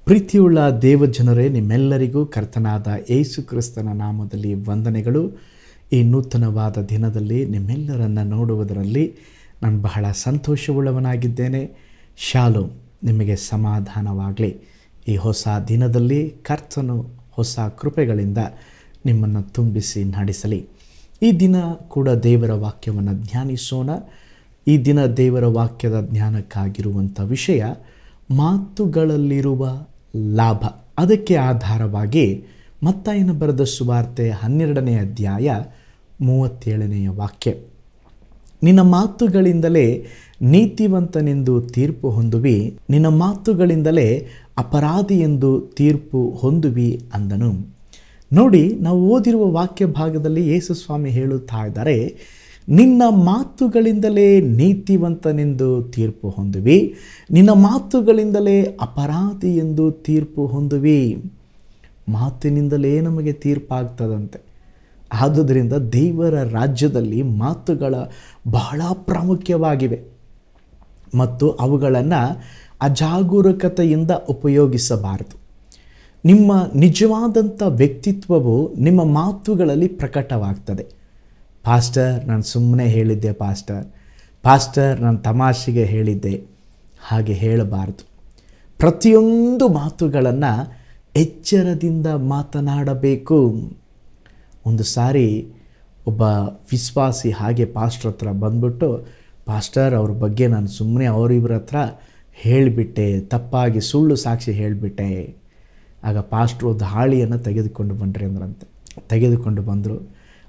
ಪ್ರೀತಿಯುಳ್ಳ ದೇವಜನರೇ, ನಿಮ್ಮೆಲ್ಲರಿಗೂ ಕರ್ತನಾದ ಯೇಸು ಕ್ರಿಸ್ತನ ನಾಮದಲ್ಲಿ ವಂದನೆಗಳು. ಈ ನೂತನವಾದ ದಿನದಲ್ಲಿ ನಿಮ್ಮೆಲ್ಲರನ್ನು ನೋಡುವುದರಲ್ಲಿ ನಾನು ಬಹಳ ಸಂತೋಷವುಳ್ಳವನಾಗಿದ್ದೇನೆ. ಶಾಲೋಮ್, ನಿಮಗೆ ಸಮಾಧಾನವಾಗಲಿ. ಈ ಹೊಸ ದಿನದಲ್ಲಿ ಕರ್ತನು ಹೊಸ ಕೃಪೆಗಳಿಂದ ನಿಮ್ಮನ್ನು ತುಂಬಿಸಿ ನಡೆಸಲಿ. ಈ ದಿನ ಕೂಡ ದೇವರ ವಾಕ್ಯವನ್ನು ಧ್ಯಾನಿಸೋಣ. ಈ ದಿನ ದೇವರ ವಾಕ್ಯದ ಜ್ಞಾನಕ್ಕಾಗಿರುವಂಥ ವಿಷಯ ಮಾತುಗಳಲ್ಲಿರುವ ಲಾಭ. ಅದಕ್ಕೆ ಆಧಾರವಾಗಿ ಮತ್ತಾಯನ ಬರೆದ ಸುವಾರ್ತೆ 12ನೇ ಅಧ್ಯಾಯ 37ನೇ ವಾಕ್ಯ. ನಿನ್ನ ಮಾತುಗಳಿಂದಲೇ ನೀತಿವಂತನೆಂದು ತೀರ್ಪು ಹೊಂದುವಿ, ನಿನ್ನ ಮಾತುಗಳಿಂದಲೇ ಅಪರಾಧಿ ಎಂದು ತೀರ್ಪು ಹೊಂದುವಿ ಅಂದನು. ನೋಡಿ, ನಾವು ಓದಿರುವ ವಾಕ್ಯ ಭಾಗದಲ್ಲಿ ಯೇಸು ಸ್ವಾಮಿ ಹೇಳುತ್ತಾ ಇದ್ದಾರೆ, ನಿನ್ನ ಮಾತುಗಳಿಂದಲೇ ನೀತಿವಂತನೆಂದು ತೀರ್ಪು ಹೊಂದುವಿ, ನಿನ್ನ ಮಾತುಗಳಿಂದಲೇ ಅಪರಾಧಿ ಎಂದು ತೀರ್ಪು ಹೊಂದುವಿ. ಮಾತಿನಿಂದಲೇ ನಮಗೆ ತೀರ್ಪಾಗ್ತದಂತೆ. ಆದುದರಿಂದ ದೇವರ ರಾಜ್ಯದಲ್ಲಿ ಮಾತುಗಳ ಬಹಳ ಪ್ರಾಮುಖ್ಯವಾಗಿವೆ ಮತ್ತು ಅವುಗಳನ್ನು ಅಜಾಗರೂಕತೆಯಿಂದ ಉಪಯೋಗಿಸಬಾರದು. ನಿಮ್ಮ ನಿಜವಾದಂಥ ವ್ಯಕ್ತಿತ್ವವು ನಿಮ್ಮ ಮಾತುಗಳಲ್ಲಿ ಪ್ರಕಟವಾಗ್ತದೆ. ಪಾಸ್ಟರ್, ನಾನು ಸುಮ್ಮನೆ ಹೇಳಿದ್ದೆ, ಪಾಸ್ಟರ್ ನಾನು ತಮಾಷೆಗೆ ಹೇಳಿದ್ದೆ, ಹಾಗೆ ಹೇಳಬಾರದು. ಪ್ರತಿಯೊಂದು ಮಾತುಗಳನ್ನು ಎಚ್ಚರದಿಂದ ಮಾತನಾಡಬೇಕು. ಒಂದು ಸಾರಿ ಒಬ್ಬ ವಿಶ್ವಾಸಿ ಹಾಗೆ ಪಾಸ್ಟರ್ ಹತ್ರ ಬಂದ್ಬಿಟ್ಟು, ಪಾಸ್ಟರ್ ಅವ್ರ ಬಗ್ಗೆ ನಾನು ಸುಮ್ಮನೆ ಅವರಿವ್ರ ಹತ್ರ ಹೇಳಿಬಿಟ್ಟೆ, ತಪ್ಪಾಗಿ ಸುಳ್ಳು ಸಾಕ್ಷಿ ಹೇಳಿಬಿಟ್ಟೆ. ಆಗ ಪಾಸ್ಟ್ರು ಒಂದು ಹಾಳಿಯನ್ನು ತೆಗೆದುಕೊಂಡು ಬನ್ನಿರಿ ಅಂದ್ರಂತೆ. ತೆಗೆದುಕೊಂಡು ಬಂದರು.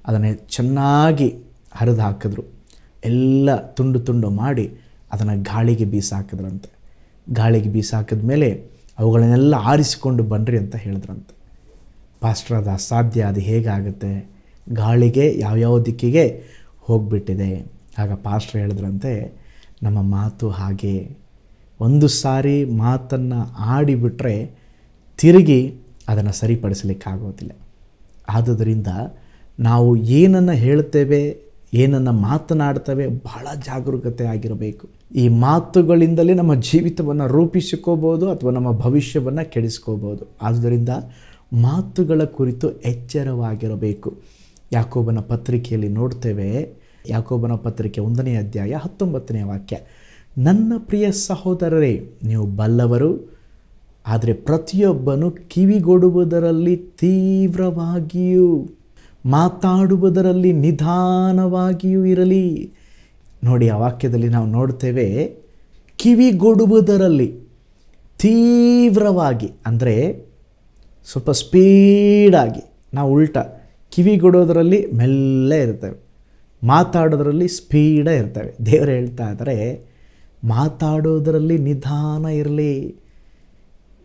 ಅದನ್ನು ಚೆನ್ನಾಗಿ ಹರಿದು ಹಾಕಿದ್ರು. ಎಲ್ಲ ತುಂಡು ತುಂಡು ಮಾಡಿ ಅದನ್ನು ಗಾಳಿಗೆ ಬೀಸಾಕಿದ್ರಂತೆ. ಗಾಳಿಗೆ ಬೀಸಾಕಿದ ಮೇಲೆ ಅವುಗಳನ್ನೆಲ್ಲ ಆರಿಸಿಕೊಂಡು ಬನ್ನಿರಿ ಅಂತ ಹೇಳಿದ್ರಂತೆ. ಪಾಸ್ಟರ್, ಅದು ಅಸಾಧ್ಯ, ಅದು ಹೇಗಾಗುತ್ತೆ, ಗಾಳಿಗೆ ಯಾವ್ಯಾವ ದಿಕ್ಕಿಗೆ ಹೋಗಿಬಿಟ್ಟಿದೆ. ಆಗ ಪಾಸ್ಟರ್ ಹೇಳಿದ್ರಂತೆ, ನಮ್ಮ ಮಾತು ಹಾಗೆ, ಒಂದು ಸಾರಿ ಮಾತನ್ನು ಆಡಿಬಿಟ್ರೆ ತಿರುಗಿ ಅದನ್ನು ಸರಿಪಡಿಸಲಿಕ್ಕಾಗೋದಿಲ್ಲ. ಆದುದರಿಂದ ನಾವು ಏನನ್ನು ಹೇಳ್ತೇವೆ, ಏನನ್ನು ಮಾತನಾಡ್ತೇವೆ, ಬಹಳ ಜಾಗರೂಕತೆ ಆಗಿರಬೇಕು. ಈ ಮಾತುಗಳಿಂದಲೇ ನಮ್ಮ ಜೀವಿತವನ್ನು ರೂಪಿಸಿಕೋಬೋದು ಅಥವಾ ನಮ್ಮ ಭವಿಷ್ಯವನ್ನು ಕೆಡಿಸ್ಕೋಬೋದು. ಆದುದರಿಂದ ಮಾತುಗಳ ಕುರಿತು ಎಚ್ಚರವಾಗಿರಬೇಕು. ಯಾಕೋಬನ ಪತ್ರಿಕೆಯಲ್ಲಿ ನೋಡ್ತೇವೆ, ಯಾಕೋಬನ ಪತ್ರಿಕೆ 1ನೇ ಅಧ್ಯಾಯ 19ನೇ ವಾಕ್ಯ, ನನ್ನ ಪ್ರಿಯ ಸಹೋದರರೇ, ನೀವು ಬಲ್ಲವರು, ಆದರೆ ಪ್ರತಿಯೊಬ್ಬನು ಕಿವಿಗೊಡುವುದರಲ್ಲಿ ತೀವ್ರವಾಗಿಯೂ ಮಾತಾಡುವುದರಲ್ಲಿ ನಿಧಾನವಾಗಿಯೂ ಇರಲಿ. ನೋಡಿ, ಆ ವಾಕ್ಯದಲ್ಲಿ ನಾವು ನೋಡ್ತೇವೆ, ಕಿವಿಗೊಡುವುದರಲ್ಲಿ ತೀವ್ರವಾಗಿ ಅಂದರೆ ಸ್ವಲ್ಪ ಸ್ಪೀಡಾಗಿ. ನಾವು ಉಲ್ಟಾ, ಕಿವಿಗೊಡೋದರಲ್ಲಿ ಮೆಲ್ಲ ಇರ್ತೇವೆ, ಮಾತಾಡೋದ್ರಲ್ಲಿ ಸ್ಪೀಡ ಇರ್ತೇವೆ. ದೇವರು ಹೇಳ್ತಾ ಇದ್ದಾರೆ, ಮಾತಾಡೋದರಲ್ಲಿ ನಿಧಾನ ಇರಲಿ,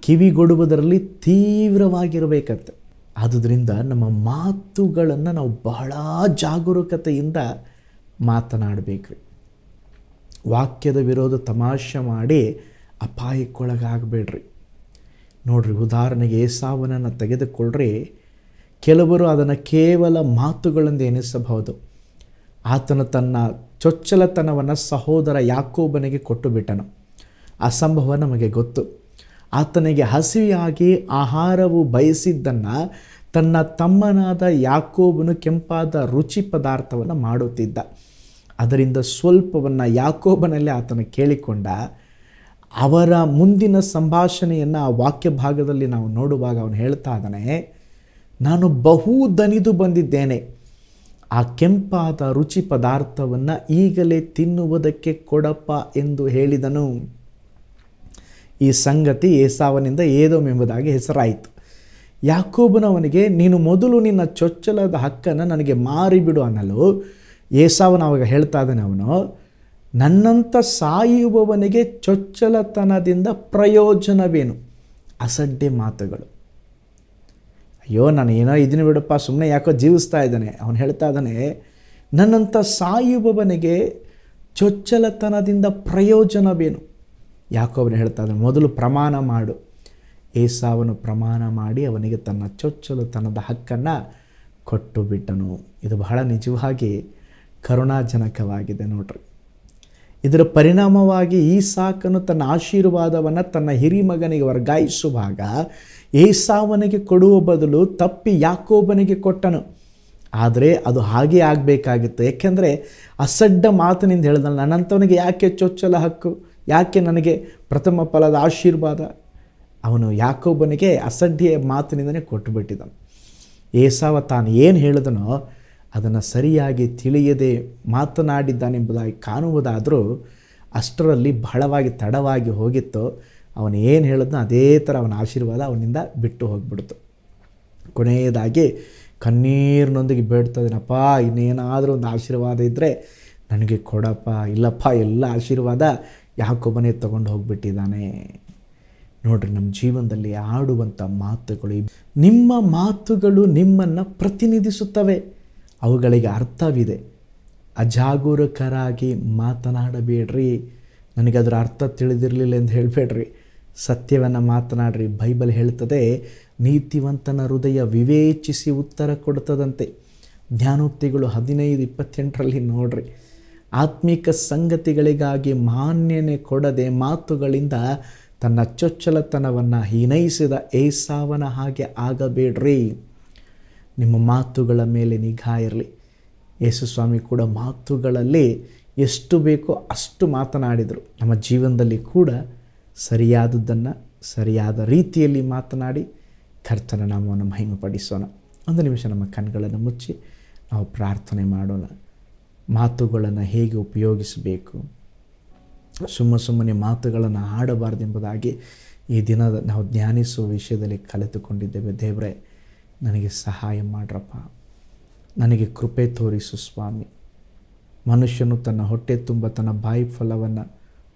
ಕಿವಿಗೊಡುವುದರಲ್ಲಿ ತೀವ್ರವಾಗಿರಬೇಕಂತೆ. ಆದುದರಿಂದ ನಮ್ಮ ಮಾತುಗಳನ್ನು ನಾವು ಬಹಳ ಜಾಗರೂಕತೆಯಿಂದ ಮಾತನಾಡಬೇಕ್ರಿ. ವಾಕ್ಯದ ವಿರೋಧ ತಮಾಷೆ ಮಾಡಿ ಅಪಾಯಕ್ಕೊಳಗಾಗಬೇಡ್ರಿ. ನೋಡ್ರಿ, ಉದಾಹರಣೆಗೆ ಏಸಾವನನ್ನು ತೆಗೆದುಕೊಳ್ಳ್ರಿ. ಕೆಲವರು ಅದನ್ನು ಕೇವಲ ಮಾತುಗಳಿಂದ ಎನಿಸಬಹುದು. ಆತನು ತನ್ನ ಚೊಚ್ಚಲತನವನ್ನು ಸಹೋದರ ಯಾಕೋಬನಿಗೆ ಕೊಟ್ಟು ಬಿಟ್ಟನು. ಆ ಸಂಭವ ನಮಗೆ ಗೊತ್ತು. ಆತನಿಗೆ ಹಸಿವೆಯಾಗಿ ಆಹಾರವು ಬಯಸಿದ್ದನ್ನು ತನ್ನ ತಮ್ಮನಾದ ಯಾಕೋಬನು ಕೆಂಪಾದ ರುಚಿ ಪದಾರ್ಥವನ್ನು ಮಾಡುತ್ತಿದ್ದ. ಅದರಿಂದ ಸ್ವಲ್ಪವನ್ನು ಯಾಕೋಬನಲ್ಲಿ ಆತನು ಕೇಳಿಕೊಂಡ. ಅವರ ಮುಂದಿನ ಸಂಭಾಷಣೆಯನ್ನು ಆ ವಾಕ್ಯ ಭಾಗದಲ್ಲಿ ನಾವು ನೋಡುವಾಗ ಅವನು ಹೇಳ್ತಾ ಇದ್ದಾನೆ, ನಾನು ಬಹು ದಣಿದು ಬಂದಿದ್ದೇನೆ, ಆ ಕೆಂಪಾದ ರುಚಿ ಪದಾರ್ಥವನ್ನು ಈಗಲೇ ತಿನ್ನುವುದಕ್ಕೆ ಕೊಡಪ್ಪ ಎಂದು ಹೇಳಿದನು. ಈ ಸಂಗತಿ ಏಸಾವನಿಂದ ಏದೋಮ್ ಎಂಬುದಾಗಿ ಹೆಸರಾಯಿತು. ಯಾಕೋಬನವನಿಗೆ, ನೀನು ಮೊದಲು ನಿನ್ನ ಚೊಚ್ಚಲದ ಹಕ್ಕನ್ನು ನನಗೆ ಮಾರಿಬಿಡು ಅನ್ನಲು ಏಸಾವನ ಅವಾಗ ಹೇಳ್ತಾ ಇದ್ದಾನೆ, ಅವನು ನನ್ನಂಥ ಸಾಯುವವನಿಗೆ ಚೊಚ್ಚಲತನದಿಂದ ಪ್ರಯೋಜನವೇನು? ಅಸಡ್ಡೆ ಮಾತುಗಳು. ಅಯ್ಯೋ, ನಾನು ಏನೋ ಇದನ್ನು ಬಿಡಪ್ಪ, ಸುಮ್ಮನೆ ಯಾಕೋ ಜೀವಿಸ್ತಾ ಇದ್ದಾನೆ. ಅವನು ಹೇಳ್ತಾ ಇದ್ದಾನೆ, ನನ್ನಂಥ ಸಾಯುವವನಿಗೆ ಚೊಚ್ಚಲತನದಿಂದ ಪ್ರಯೋಜನವೇನು? ಯಾಕೋಬನು ಹೇಳ್ತಾ ಇದ್ದಾನೆ, ಮೊದಲು ಪ್ರಮಾಣ ಮಾಡು. ಏಸಾವನು ಪ್ರಮಾಣ ಮಾಡಿ ಅವನಿಗೆ ತನ್ನ ಚೊಚ್ಚಲತನದ ಹಕ್ಕನ್ನು ಕೊಟ್ಟು ಬಿಟ್ಟನು. ಇದು ಬಹಳ ನಿಜವಾಗಿ ಕರುಣಾಜನಕವಾಗಿದೆ ನೋಡ್ರಿ. ಇದರ ಪರಿಣಾಮವಾಗಿ ಈಸಾಕನು ತನ್ನ ಆಶೀರ್ವಾದವನ್ನು ತನ್ನ ಹಿರಿಮಗನಿಗೆ ವರ್ಗಾಯಿಸುವಾಗ ಏಸಾವನಿಗೆ ಕೊಡುವ ಬದಲು ತಪ್ಪಿ ಯಾಕೋಬನಿಗೆ ಕೊಟ್ಟನು. ಆದರೆ ಅದು ಹಾಗೆ ಆಗಬೇಕಾಗಿತ್ತು. ಏಕೆಂದರೆ ಅಸಡ್ಡ ಮಾತಿನಿಂದ ಹೇಳಿದನು, ನನ್ನಂಥವನಿಗೆ ಯಾಕೆ ಚೊಚ್ಚಲ ಹಕ್ಕು, ಯಾಕೆ ನನಗೆ ಪ್ರಥಮ ಫಲದ ಆಶೀರ್ವಾದ. ಅವನು ಯಾಕೋಬನಿಗೆ ಅಸಡ್ಡೆಯ ಮಾತಿನಿಂದಲೇ ಕೊಟ್ಟುಬಿಟ್ಟಿದನು. ಏಸಾವ ತಾನು ಏನು ಹೇಳಿದನೋ ಅದನ್ನು ಸರಿಯಾಗಿ ತಿಳಿಯದೆ ಮಾತನಾಡಿದ್ದಾನೆಂಬುದಾಗಿ ಕಾಣುವುದಾದರೂ ಅಷ್ಟರಲ್ಲಿ ಬಹಳವಾಗಿ ತಡವಾಗಿ ಹೋಗಿತ್ತು. ಅವನು ಏನು ಹೇಳಿದ್ನೋ ಅದೇ ಥರ ಅವನ ಆಶೀರ್ವಾದ ಅವನಿಂದ ಬಿಟ್ಟು ಹೋಗಿಬಿಡ್ತು. ಕೊನೆಯದಾಗಿ ಕಣ್ಣೀರಿನೊಂದಿಗೆ ಬೇಡ್ತದೇನಪ್ಪ, ಇನ್ನೇನಾದರೂ ಒಂದು ಆಶೀರ್ವಾದ ಇದ್ದರೆ ನನಗೆ ಕೊಡಪ್ಪ. ಇಲ್ಲಪ್ಪ, ಎಲ್ಲ ಆಶೀರ್ವಾದ ಯಾಕೊಬ್ಬನೇ ತೊಗೊಂಡು ಹೋಗಿಬಿಟ್ಟಿದ್ದಾನೆ. ನೋಡ್ರಿ, ನಮ್ಮ ಜೀವನದಲ್ಲಿ ಆಡುವಂಥ ಮಾತುಗಳು, ನಿಮ್ಮ ಮಾತುಗಳು ನಿಮ್ಮನ್ನು ಪ್ರತಿನಿಧಿಸುತ್ತವೆ. ಅವುಗಳಿಗೆ ಅರ್ಥವಿದೆ. ಅಜಾಗರೂಕರಾಗಿ ಮಾತನಾಡಬೇಡ್ರಿ. ನನಗದರ ಅರ್ಥ ತಿಳಿದಿರಲಿಲ್ಲ ಎಂದು ಹೇಳಬೇಡ್ರಿ. ಸತ್ಯವನ್ನು ಮಾತನಾಡ್ರಿ. ಬೈಬಲ್ ಹೇಳ್ತದೆ, ನೀತಿವಂತನ ಹೃದಯ ವಿವೇಚಿಸಿ ಉತ್ತರ ಕೊಡ್ತದಂತೆ. ಜ್ಞಾನೋಕ್ತಿಗಳು 15:28 ನೋಡ್ರಿ. ಆತ್ಮಿಕ ಸಂಗತಿಗಳಿಗಾಗಿ ಮಾನ್ಯನೆ ಕೊಡದೆ ಮಾತುಗಳಿಂದ ತನ್ನ ಚೊಚ್ಚಲತನವನ್ನು ಹೀನೈಸಿದ ಏಸಾವನ ಹಾಗೆ ಆಗಬೇಡ್ರಿ. ನಿಮ್ಮ ಮಾತುಗಳ ಮೇಲೆ ನಿಗಾ ಇರಲಿ. ಯೇಸು ಸ್ವಾಮಿ ಕೂಡ ಮಾತುಗಳಲ್ಲಿ ಎಷ್ಟು ಬೇಕೋ ಅಷ್ಟು ಮಾತನಾಡಿದರು. ನಮ್ಮ ಜೀವನದಲ್ಲಿ ಕೂಡ ಸರಿಯಾದದ್ದನ್ನು ಸರಿಯಾದ ರೀತಿಯಲ್ಲಿ ಮಾತನಾಡಿ ಕರ್ತನ ನಾಮವನ್ನು ಮಹಿಮೆಪಡಿಸೋಣ. ಒಂದು ನಿಮಿಷ ನಮ್ಮ ಕಣ್ಗಳನ್ನು ಮುಚ್ಚಿ ನಾವು ಪ್ರಾರ್ಥನೆ ಮಾಡೋಣ. ಮಾತುಗಳನ್ನು ಹೇಗೆ ಉಪಯೋಗಿಸಬೇಕು, ಸುಮ್ಮನೆ ಮಾತುಗಳನ್ನು ಆಡಬಾರ್ದೆಂಬುದಾಗಿ ಈ ದಿನದ ನಾವು ಧ್ಯಾನಿಸುವ ವಿಷಯದಲ್ಲಿ ಕಲಿತುಕೊಂಡಿದ್ದೇವೆ. ದೇವರೇ, ನನಗೆ ಸಹಾಯ ಮಾಡ್ರಪ್ಪ. ನನಗೆ ಕೃಪೆ ತೋರಿಸು ಸ್ವಾಮಿ. ಮನುಷ್ಯನು ತನ್ನ ಹೊಟ್ಟೆ ತುಂಬ ತನ್ನ ಬಾಯಿ ಫಲವನ್ನು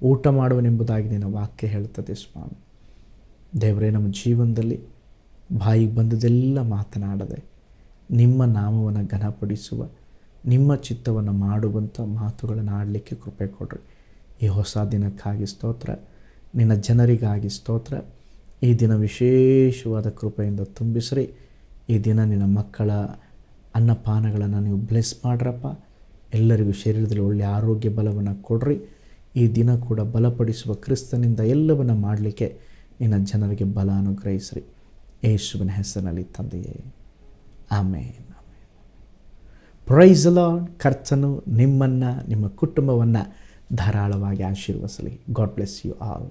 ಊಟ ಮಾಡುವನೆಂಬುದಾಗಿ ನಿನ್ನ ವಾಕ್ಯ ಹೇಳ್ತದೆ ಸ್ವಾಮಿ. ದೇವರೇ, ನಮ್ಮ ಜೀವನದಲ್ಲಿ ಬಾಯಿಗೆ ಬಂದದೆಲ್ಲ ಮಾತನಾಡದೆ ನಿಮ್ಮ ನಾಮವನ್ನು ಘನಪಡಿಸುವ, ನಿಮ್ಮ ಚಿತ್ತವನ್ನು ಮಾಡುವಂಥ ಮಾತುಗಳನ್ನು ಆಡಲಿಕ್ಕೆ ಕೃಪೆ ಕೊಡ್ರಿ. ಈ ಹೊಸ ದಿನಕ್ಕಾಗಿ ಸ್ತೋತ್ರ, ನಿನ್ನ ಜನರಿಗಾಗಿ ಸ್ತೋತ್ರ. ಈ ದಿನ ವಿಶೇಷವಾದ ಕೃಪೆಯಿಂದ ತುಂಬಿಸ್ರಿ. ಈ ದಿನ ನಿನ್ನ ಮಕ್ಕಳ ಅನ್ನಪಾನಗಳನ್ನು ನೀವು ಬ್ಲೆಸ್ ಮಾಡ್ರಪ್ಪ. ಎಲ್ಲರಿಗೂ ಶರೀರದಲ್ಲಿ ಒಳ್ಳೆಯ ಆರೋಗ್ಯ ಬಲವನ್ನು ಕೊಡ್ರಿ. ಈ ದಿನ ಕೂಡ ಬಲಪಡಿಸುವ ಕ್ರಿಸ್ತನಿಂದ ಎಲ್ಲವನ್ನು ಮಾಡಲಿಕ್ಕೆ ನಿನ್ನ ಜನರಿಗೆ ಬಲ ಅನುಗ್ರಹಿಸ್ರಿ. ಯೇಸುವಿನ ಹೆಸರಿನಲ್ಲಿ ತಂದೆಯೇ, ಆಮೇನ್. Price the lord. ಕರ್ತನು ನಿಮ್ಮನ್ನು, ನಿಮ್ಮ ಕುಟುಂಬವನ್ನು ಧಾರಾಳವಾಗಿ ಆಶೀರ್ವದಿಸಲಿ. God bless you all.